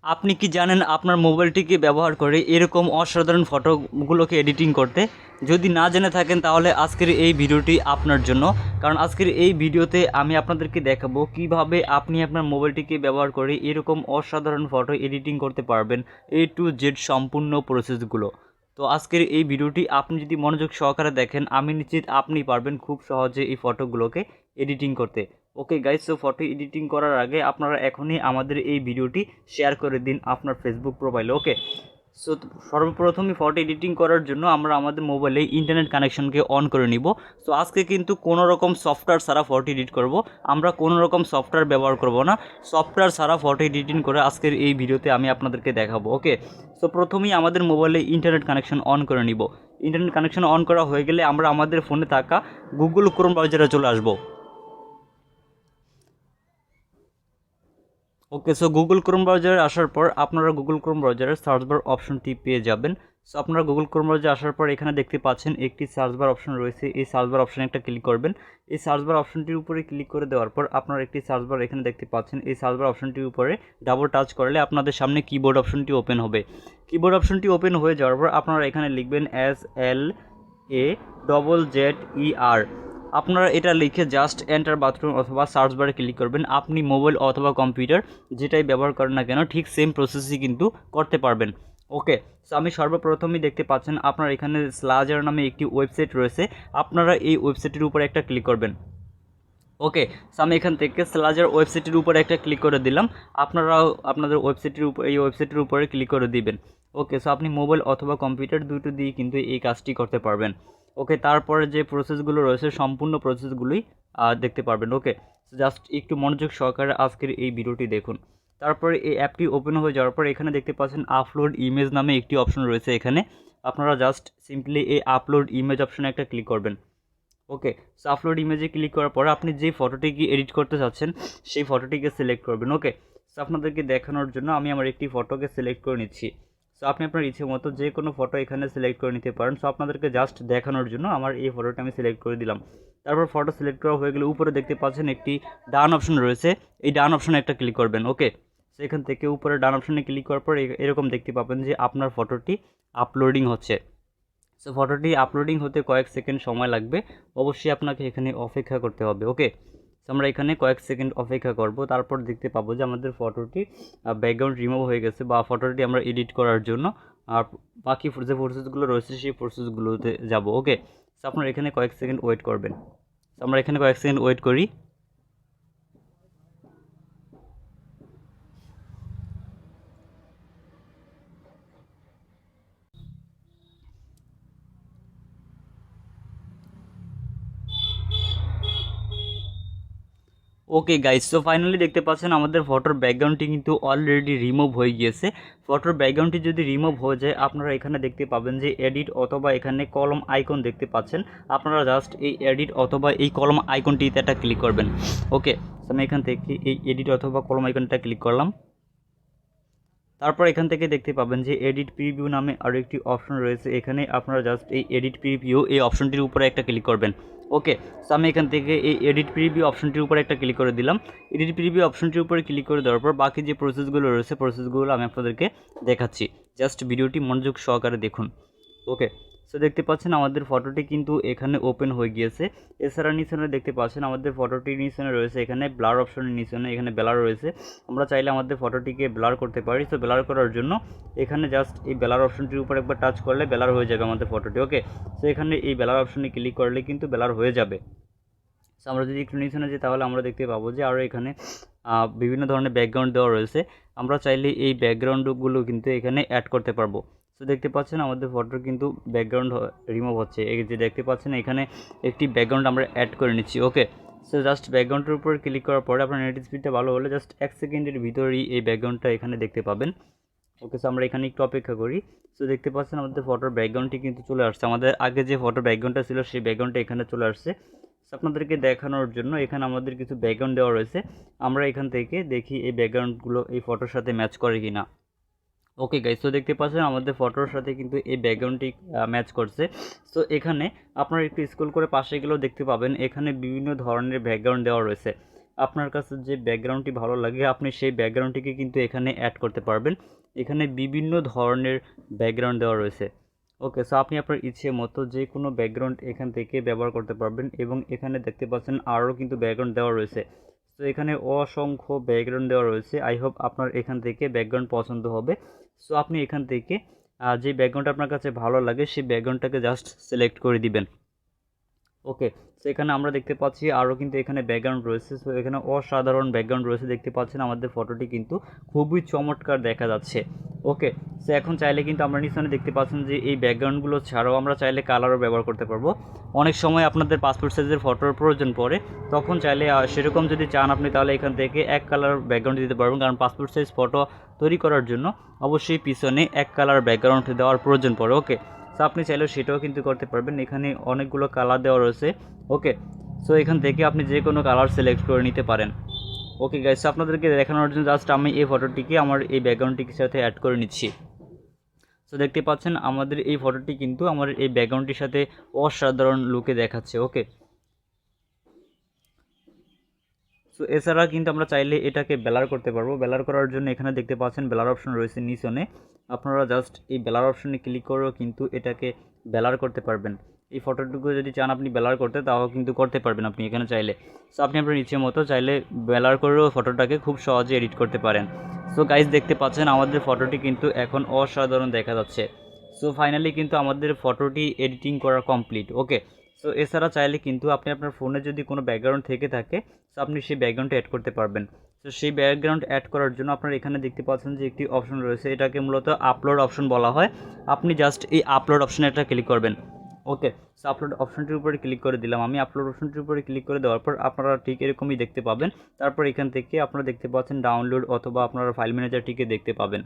আপনি কি জানেন আপনার মোবাইলটিকে ব্যবহার করে এরকম অসাধারণ ফটোগুলোকে এডিটিং করতে? যদি না জেনে থাকেন তাহলে আজকের এই ভিডিওটি আপনার জন্য। কারণ আজকের এই ভিডিওতে আমি আপনাদেরকে দেখাবো কিভাবে আপনি আপনার মোবাইলটিকে ব্যবহার করে এরকম অসাধারণ ফটো এডিটিং করতে পারবেন, A to Z সম্পূর্ণ প্রসেসগুলো। তো আজকের এই ভিডিওটি আপনি যদি মনোযোগ সহকারে দেখেন, আমি নিশ্চিত আপনি পারবেন খুব সহজে এই ফটোগুলোকে এডিটিং করতে। Okay guys, so photo editing করার আগে আপনারা এখনই আমাদের এই ভিডিওটি শেয়ার করে দিন আপনার ফেসবুক প্রোফাইলে। ওকে, সো সর্বপ্রথমে ফটো এডিটিং করার জন্য আমরা আমাদের মোবাইলে ইন্টারনেট কানেকশনকে অন করে নিব। সো আজকে কিন্তু কোনো রকম সফটওয়্যার ছাড়া ফটো এডিট করব, আমরা কোনো রকম সফটওয়্যার ব্যবহার করব না, সফটওয়্যার ছাড়া ফটো এডিটিং করে আজকের এই ভিডিওতে আমি আপনাদেরকে দেখাবো। ওকে, সো প্রথমেই আমাদের মোবাইলে ইন্টারনেট কানেকশন অন করে নিব। ইন্টারনেট কানেকশন অন করা হয়ে গেলে আমরা আমাদের ফোনে থাকা গুগল ক্রোম ব্রাউজারে চলে আসবো। ওকে, সো গুগল ক্রোম ব্রাউজারে আসার পর আপনারা গুগল ক্রোম ব্রাউজারের সার্চ বার অপশনটি পেয়ে যাবেন। সো আপনারা গুগল ক্রোম ব্রাউজারে আসার পর এখানে দেখতে পাচ্ছেন একটি সার্চ বার অপশন রয়েছে, এই সার্চ বার অপশনে একটা ক্লিক করবেন। এই সার্চ বার অপশনটির উপরে ক্লিক করে দেওয়ার পর আপনারা একটি সার্চ বার এখানে দেখতে পাচ্ছেন, এই সার্চ বার অপশনটির উপরে ডাবল টাচ করলে আপনাদের সামনে কিবোর্ড অপশনটি ওপেন হবে। কিবোর্ড অপশনটি ওপেন হয়ে যাওয়ার পর আপনারা এখানে লিখবেন SLAZZER। আপনারা এটা লিখে জাস্ট এন্টার বাথরুম অথবা সার্চ বারে ক্লিক করবেন। আপনি মোবাইল অথবা কম্পিউটার যেটাই ব্যবহার করেন না কেন ঠিক সেম প্রসেসই কিন্তু করতে পারবেন। ওকে, সো আমি সর্বপ্রথমই দেখতে পাচ্ছেন আপনার এখানে স্লাজার নামে একটি ওয়েবসাইট রয়েছে, আপনারা এই ওয়েবসাইটের উপরে একটা ক্লিক করবেন। ওকে, সো আমি এখান থেকে স্লাজার ওয়েবসাইটের উপরে একটা ক্লিক করে দিলাম, আপনারাও আপনাদের ওয়েবসাইটের উপর এই ওয়েবসাইটের উপরে ক্লিক করে দিবেন। ওকে, সো আপনি মোবাইল অথবা কম্পিউটার দুটো দিয়ে কিন্তু এই কাজটি করতে পারবেন। ওকে, তারপরে যে প্রসেসগুলো রয়েছে সম্পূর্ণ প্রসেসগুলোই দেখতে পারবেন। ওকে, জাস্ট একটু মনোযোগ সহকারে আজকের এই ভিডিওটি দেখুন। তারপরে এই অ্যাপটি ওপেন হয়ে যাওয়ার পর এখানে দেখতে পাচ্ছেন আপলোড ইমেজ নামে একটি অপশন রয়েছে, এখানে আপনারা জাস্ট সিম্পলি এই আপলোড ইমেজ অপশনে একটা ক্লিক করবেন। ওকে, সো আপলোড ইমেজে ক্লিক করার পর আপনি যে ফটোটিকে এডিট করতে চাচ্ছেন সেই ফটোটিকে সিলেক্ট করবেন। ওকে, সো আপনাদেরকে দেখানোর জন্য আমি আমার একটি ফটোকে সিলেক্ট করে নিচ্ছি। সো আপনি আপনার ইচ্ছে মতো যে কোনো ফটো এখানে সিলেক্ট করে নিতে পারেন। সো আপনাদেরকে জাস্ট দেখানোর জন্য আমার এই ফটোটা আমি সিলেক্ট করে দিলাম। তারপর ফটো সিলেক্ট করা হয়ে গেলে উপরে দেখতে পাচ্ছেন একটি ডান অপশন রয়েছে, এই ডান অপশনে একটা ক্লিক করবেন। ওকে, সো এখান থেকে উপরে ডান অপশনে ক্লিক করার পর এরকম দেখতে পাবেন যে আপনার ফটোটি আপলোডিং হচ্ছে। সো ফটোটি আপলোডিং হতে কয়েক সেকেন্ড সময় লাগবে, অবশ্যই আপনাকে এখানে অপেক্ষা করতে হবে। ওকে, সো আমরা এখানে কয়েক সেকেন্ড অপেক্ষা করব, তারপর দেখতে পাবো যে আমাদের ফটোটি ব্যাকগ্রাউন্ড রিমুভ হয়ে গেছে বা ফটোটি আমরা এডিট করার জন্য আর বাকি যে প্রসেসগুলো রয়েছে সেই প্রসেসগুলোতে যাব। ওকে, সো আপনারা এখানে কয়েক সেকেন্ড ওয়েট করবেন। সো আমরা এখানে কয়েক সেকেন্ড ওয়েট করি। ওকে গাইস, সো ফাইনালি দেখতে পাচ্ছেন আমাদের ফটোর ব্যাকগ্রাউন্ডটি কিন্তু অলরেডি রিমুভ হয়ে গিয়েছে। ফটোর ব্যাকগ্রাউন্ডটি যদি রিমুভ হয়ে যায় আপনারা এখানে দেখতে পাবেন যে এডিট অথবা এখানে কলম আইকন দেখতে পাচ্ছেন, আপনারা জাস্ট এই এডিট অথবা এই কলম আইকনটিতে একটা ক্লিক করবেন। ওকে, আমি এখান থেকে এই এডিট অথবা কলম আইকনটা ক্লিক করলাম। তারপর এখান থেকে দেখতে পাবেন যে এডিট প্রিভিউ নামে আরও একটি অপশন রয়েছে, এখানে আপনারা জাস্ট এই এডিট প্রিভিউ এই অপশনটির উপরে একটা ক্লিক করবেন। ওকে, সো আমি এখান থেকে এই এডিট প্রিভিউ অপশনটির উপরে একটা ক্লিক করে দিলাম। এডিট প্রিভিউ অপশনটির উপরে ক্লিক করে দেওয়ার পর বাকি যে প্রসেসগুলো রয়েছে প্রসেসগুলো আমি আপনাদেরকে দেখাচ্ছি, জাস্ট ভিডিওটি মনোযোগ সহকারে দেখুন। ওকে, সো দেখতে পাচ্ছেন আমাদের ফটোটি কিন্তু এখানে ওপেন হয়ে গিয়েছে। এছাড়া নিচনে দেখতে পাচ্ছেন আমাদের ফটোটির নিচনে রয়েছে এখানে ব্লার অপশনের নিচনে এখানে ব্লার রয়েছে, আমরা চাইলে আমাদের ফটোটিকে ব্লার করতে পারি। সো ব্লার করার জন্য এখানে জাস্ট এই ব্লার অপশনটির উপর একবার টাচ করলে ব্লার হয়ে যাবে আমাদের ফটোটি। ওকে, সো এখানে এই ব্লার অপশনে ক্লিক করলে কিন্তু ব্লার হয়ে যাবে। সো আমরা যদি একটু নিচনে যাই তাহলে আমরা দেখতে পাবো যে আরও এখানে বিভিন্ন ধরনের ব্যাকগ্রাউন্ড দেওয়া রয়েছে, আমরা চাইলে এই ব্যাকগ্রাউন্ডগুলো কিন্তু এখানে অ্যাড করতে পারবো। সো দেখতে পাচ্ছেন আমাদের ফটোর কিন্তু ব্যাকগ্রাউন্ড রিমুভ হচ্ছে, এই যে দেখতে পাচ্ছেন এখানে একটি ব্যাকগ্রাউন্ড আমরা অ্যাড করে নিচ্ছি। ওকে, সো জাস্ট ব্যাকগ্রাউন্ডের উপর ক্লিক করার পরে আপনার নেট স্পিডটা ভালো হলে জাস্ট 1 সেকেন্ডের ভিতরেই এই ব্যাকগ্রাউন্ডটা এখানে দেখতে পাবেন। ওকে, সো আমরা এখানে একটু অপেক্ষা করি। সো দেখতে পাচ্ছেন আমাদের ফটোর ব্যাকগ্রাউন্ডটি কিন্তু চলে আসছে, আমাদের আগে যে ফটোর ব্যাকগ্রাউন্ডটা ছিল সেই ব্যাকগ্রাউন্ডটা এখানে চলে আসছে। সো আপনাদেরকে দেখানোর জন্য এখানে আমাদের কিছু ব্যাকগ্রাউন্ড দেওয়া রয়েছে, আমরা এখান থেকে দেখি এই ব্যাকগ্রাউন্ডগুলো এই ফটোর সাথে ম্যাচ করে কি না। ওকে গাইস, তো দেখতে পাচ্ছেন আমাদের ফটোর সাথে কিন্তু এই ব্যাকগ্রাউন্ডটি ম্যাচ করছে। সো এখানে আপনারা একটু স্ক্রল করে পাশে গেলেও দেখতে পাবেন এখানে বিভিন্ন ধরনের ব্যাকগ্রাউন্ড দেওয়া রয়েছে। আপনার কাছে যে ব্যাকগ্রাউন্ডটি ভালো লাগে আপনি সেই ব্যাকগ্রাউন্ডটিকে কিন্তু এখানে অ্যাড করতে পারবেন। এখানে বিভিন্ন ধরনের ব্যাকগ্রাউন্ড দেওয়া রয়েছে। ওকে, সো আপনি আপনার ইচ্ছে মতো যে কোনো ব্যাকগ্রাউন্ড এখান থেকে ব্যবহার করতে পারবেন এবং এখানে দেখতে পাচ্ছেন আরও কিন্তু ব্যাকগ্রাউন্ড দেওয়া রয়েছে। তো এখানে অসংখ্য ব্যাকগ্রাউন্ড দেওয়া রয়েছে। আই হোপ আপনার এখান থেকে ব্যাকগ্রাউন্ড পছন্দ হবে। সো আপনি এখান থেকে যে ব্যাকগ্রাউন্ড আপনার কাছে ভালো লাগে সেই ব্যাকগ্রাউন্ডটাকে জাস্ট সিলেক্ট করে দিবেন। ওকে, সো এখানে আমরা দেখতে পাচ্ছি আরও কিন্তু এখানে ব্যাকগ্রাউন্ড রয়েছে। সো এখানে অসাধারণ ব্যাকগ্রাউন্ড রয়েছে, দেখতে পাচ্ছেন আমাদের ফটোটি কিন্তু খুবই চমৎকার দেখা যাচ্ছে। ওকে, সো এখন চাইলে কিন্তু আমরা নিচে দেখতে পাচ্ছেন যে এই ব্যাকগ্রাউন্ডগুলো ছাড়াও আমরা চাইলে কালারও ব্যবহার করতে পারবো। অনেক সময় আপনাদের পাসপোর্ট সাইজের ফটোর প্রয়োজন পড়ে, তখন চাইলে সেরকম যদি চান আপনি তাহলে এখান থেকে এক কালার ব্যাকগ্রাউন্ড দিতে পারবেন, কারণ পাসপোর্ট সাইজ ফটো তৈরি করার জন্য অবশ্যই পিছনে এক কালার ব্যাকগ্রাউন্ড দেওয়ার প্রয়োজন পড়ে। ওকে, সো আপনি চাইলেও সেটাও কিন্তু করতে পারবেন। এখানে অনেকগুলো কালার দেওয়া রয়েছে। ওকে, সো এখান থেকে আপনি যে কোনো কালার সিলেক্ট করে নিতে পারেন। ওকে গাইস, আপনাদেরকে দেখানোর জন্য জাস্ট আমি এই ফটোটিকে আমার এই ব্যাকগ্রাউন্ডটির সাথে অ্যাড করে নিচ্ছি। সো দেখতে পাচ্ছেন আমাদের এই ফটোটি কিন্তু আমার এই ব্যাকগ্রাউন্ডটির সাথে অসাধারণ লুকে দেখাচ্ছে। ওকে, সো এছাড়া কিন্তু আমরা চাইলে এটাকে ব্লার করতে পারবো। ব্লার করার জন্য এখানে দেখতে পাচ্ছেন ব্লার অপশন রয়েছে নিচনে, আপনারা জাস্ট এই ব্লার অপশনে ক্লিক করেও কিন্তু এটাকে ব্লার করতে পারবেন। এই ফটোটুকু যদি চান আপনি ব্লার করতে, তাও কিন্তু করতে পারবেন আপনি এখানে চাইলে। সো আপনি আপনার ইচ্ছে মতো চাইলে ব্লার করেও ফটোটাকে খুব সহজে এডিট করতে পারেন। সো গাইজ দেখতে পাচ্ছেন আমাদের ফটোটি কিন্তু এখন অসাধারণ দেখা যাচ্ছে। সো ফাইনালি কিন্তু আমাদের ফটোটি এডিটিং করা কমপ্লিট। ওকে, সো এছাড়া চাইলে কিন্তু আপনি আপনার ফোনে যদি কোনো ব্যাকগ্রাউন্ড থেকে থাকে সো আপনি সেই ব্যাকগ্রাউন্ডটা অ্যাড করতে পারবেন। তো সেই ব্যাকগ্রাউন্ড অ্যাড করার জন্য আপনারা এখানে দেখতে পাচ্ছেন যে একটি অপশন রয়েছে, এটাকে মূলত আপলোড অপশন বলা হয়। আপনি জাস্ট এই আপলোড অপশনে একটা ক্লিক করবেন। ওকে, সো আপলোড অপশনটির উপরে ক্লিক করে দিলাম আমি। আপলোড অপশনটির উপরে ক্লিক করে দেওয়ার পর আপনারা ঠিক এরকমই দেখতে পাবেন। তারপর এখান থেকে আপনারা দেখতে পাচ্ছেন ডাউনলোড অথবা আপনারা ফাইল ম্যানেজারটিকে দেখতে পাবেন।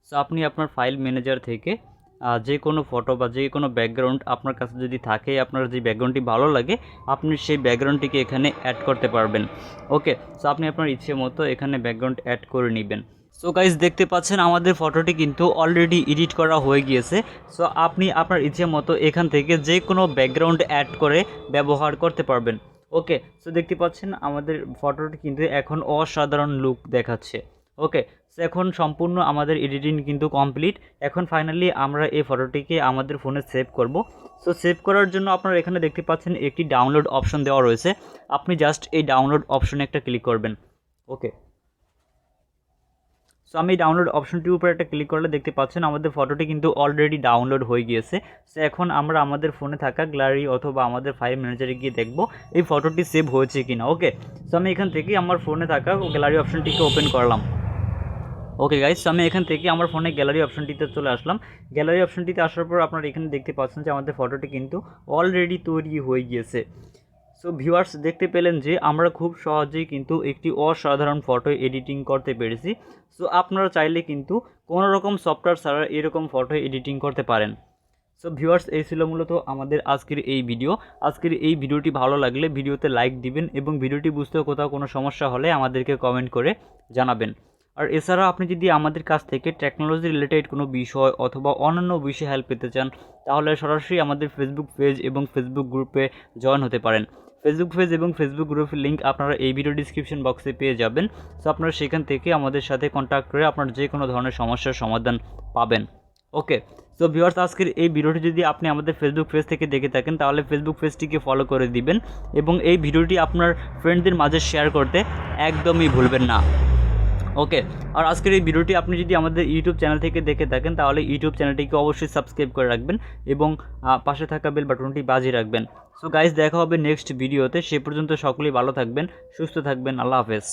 সো আপনি আপনার ফাইল ম্যানেজার থেকে যে কোনো ফটো বা যে কোনো ব্যাকগ্রাউন্ড আপনার কাছে যদি থাকে, আপনার যে ব্যাকগ্রাউন্ডটি ভালো লাগে আপনি সেই ব্যাকগ্রাউন্ডটিকে এখানে অ্যাড করতে পারবেন। ওকে, সো আপনি আপনার ইচ্ছে মতো এখানে ব্যাকগ্রাউন্ড অ্যাড করে নেবেন। সো গাইজ দেখতে পাচ্ছেন আমাদের ফটোটি কিন্তু অলরেডি এডিট করা হয়ে গিয়েছে। সো আপনি আপনার ইচ্ছে মতো এখান থেকে যে কোনো ব্যাকগ্রাউন্ড অ্যাড করে ব্যবহার করতে পারবেন। ওকে, সো দেখতে পাচ্ছেন আমাদের ফটোটি কিন্তু এখন অসাধারণ লুক দেখাচ্ছে। ওকে, সো এখন সম্পূর্ণ আমাদের এডিটিং কিন্তু কমপ্লিট। এখন ফাইনালি আমরা এই ফটোটিকে আমাদের ফোনে সেভ করব। সো সেভ করার জন্য আপনারা এখানে দেখতে পাচ্ছেন একটি ডাউনলোড অপশন দেওয়া রয়েছে, আপনি জাস্ট এই ডাউনলোড অপশনে একটা ক্লিক করবেন। ওকে, সো আমি ডাউনলোড অপশনটির উপরে একটা ক্লিক করলে দেখতে পাচ্ছেন আমাদের ফটোটি কিন্তু অলরেডি ডাউনলোড হয়ে গিয়েছে। সো এখন আমরা আমাদের ফোনে থাকা গ্যালারি অথবা আমাদের ফাইল ম্যানেজারে গিয়ে দেখব এই ফটোটি সেভ হয়েছে কিনা। ওকে, সো আমি এখান থেকে আমার ফোনে থাকা গ্যালারি অপশনটিকে ওপেন করলাম। ওকে গাইস, আমি এখান থেকে আমার ফোনে গ্যালারি অপশনটিতে চলে আসলাম। গ্যালারি অপশনটিতে আসার পর আপনারা এখানে দেখতে পাচ্ছেন যে আমাদের ফটোটি কিন্তু অলরেডি তৈরি হয়ে গিয়েছে। সো ভিউয়ার্স দেখতে পেলেন যে আমরা খুব সহজেই কিন্তু একটি অসাধারণ ফটো এডিটিং করতে পেরেছি। সো আপনারা চাইলে কিন্তু কোনো রকম সফটওয়্যার ছাড়া এরকম ফটো এডিটিং করতে পারেন। সো ভিউয়ার্স এই ছিল মূলত আমাদের আজকের এই ভিডিও। আজকের এই ভিডিওটি ভালো লাগলে ভিডিওতে লাইক দিবেন এবং ভিডিওটি বুঝতে কোথাও কোনো সমস্যা হলে আমাদেরকে কমেন্ট করে জানাবেন। আর এছাড়া আপনি যদি আমাদের কাছ থেকে টেকনোলজি রিলেটেড কোনো বিষয় অথবা অন্যান্য বিষয়ে হেল্প পেতে চান তাহলে সরাসরি আমাদের ফেসবুক পেজ এবং ফেসবুক গ্রুপে জয়েন হতে পারেন। ফেসবুক পেজ এবং ফেসবুক গ্রুপের লিঙ্ক আপনারা এই ভিডিও ডিসক্রিপশন বক্সে পেয়ে যাবেন। সো আপনারা সেখান থেকে আমাদের সাথে কন্ট্যাক্ট করে আপনার যে কোনো ধরনের সমস্যার সমাধান পাবেন। ওকে, সো ভিউয়ার্স আজকের এই ভিডিওটি যদি আপনি আমাদের ফেসবুক পেজ থেকে দেখে থাকেন তাহলে ফেসবুক পেজটিকে ফলো করে দিবেন এবং এই ভিডিওটি আপনার ফ্রেন্ডদের মাঝে শেয়ার করতে একদমই ভুলবেন না। ওকে, আর আজকের এই ভিডিওটি আপনি যদি আমাদের ইউটিউব চ্যানেল থেকে দেখে থাকেন তাহলে ইউটিউব চ্যানেলটিকে অবশ্যই সাবস্ক্রাইব করে রাখবেন এবং পাশে থাকা বেল বাটনটি বাজিয়ে রাখবেন। সো গাইস দেখা হবে নেক্সট ভিডিওতে, সে পর্যন্ত সকলেই ভালো থাকবেন, সুস্থ থাকবেন। আল্লাহ হাফেজ।